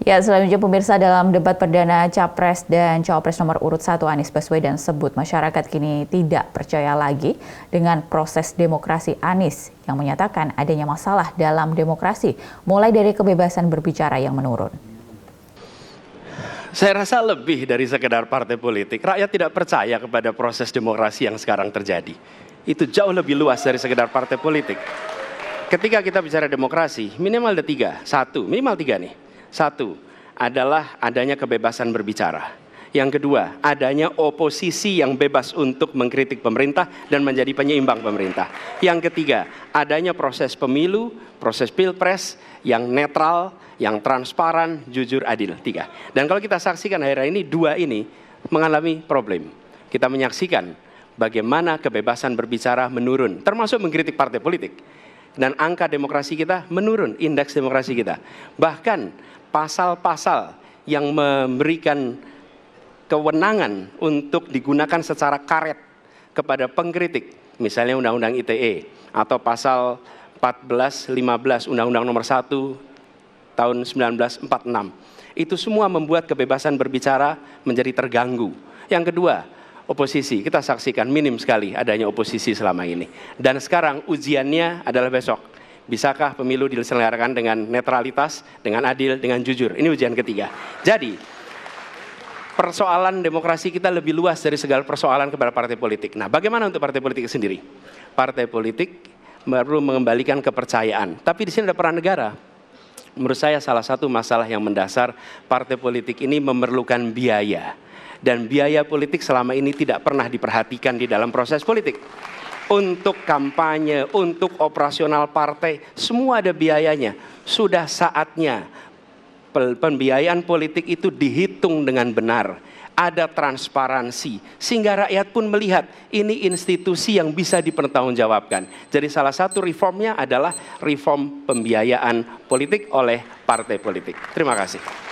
Ya, selanjutnya pemirsa, dalam debat perdana Capres dan Cawapres nomor urut 1 Anies Baswedan sebut masyarakat kini tidak percaya lagi dengan proses demokrasi Anies yang menyatakan adanya masalah dalam demokrasi, mulai dari kebebasan berbicara yang menurun. Saya rasa lebih dari sekedar partai politik. Rakyat tidak percaya kepada proses demokrasi yang sekarang terjadi. Itu jauh lebih luas dari sekedar partai politik. Ketika kita bicara demokrasi, minimal ada tiga. Minimal tiga nih. Satu, adalah adanya kebebasan berbicara. Yang kedua, adanya oposisi yang bebas untuk mengkritik pemerintah dan menjadi penyeimbang pemerintah. Yang ketiga, adanya proses pemilu, proses pilpres yang netral, yang transparan, jujur, adil. Tiga. Dan kalau kita saksikan akhir-akhir ini, dua ini mengalami problem. Kita menyaksikan bagaimana kebebasan berbicara menurun, termasuk mengkritik partai politik. Dan angka demokrasi kita menurun, indeks demokrasi kita. Bahkan pasal-pasal yang memberikan kewenangan untuk digunakan secara karet kepada pengkritik, misalnya Undang-Undang ITE atau pasal 14-15 Undang-Undang nomor 1 tahun 1946. Itu semua membuat kebebasan berbicara menjadi terganggu. Yang kedua, oposisi. Kita saksikan minim sekali adanya oposisi selama ini. Dan sekarang ujiannya adalah besok. Bisakah pemilu diselenggarakan dengan netralitas, dengan adil, dengan jujur? Ini ujian ketiga. Jadi, persoalan demokrasi kita lebih luas dari segala persoalan kepada partai politik. Nah, bagaimana untuk partai politik sendiri? Partai politik perlu mengembalikan kepercayaan. Tapi di sini ada peran negara. Menurut saya salah satu masalah yang mendasar partai politik ini memerlukan biaya. Dan biaya politik selama ini tidak pernah diperhatikan di dalam proses politik. Untuk kampanye, untuk operasional partai, semua ada biayanya. Sudah saatnya pembiayaan politik itu dihitung dengan benar. Ada transparansi, sehingga rakyat pun melihat ini institusi yang bisa dipertanggungjawabkan. Jadi salah satu reformnya adalah reform pembiayaan politik oleh partai politik. Terima kasih.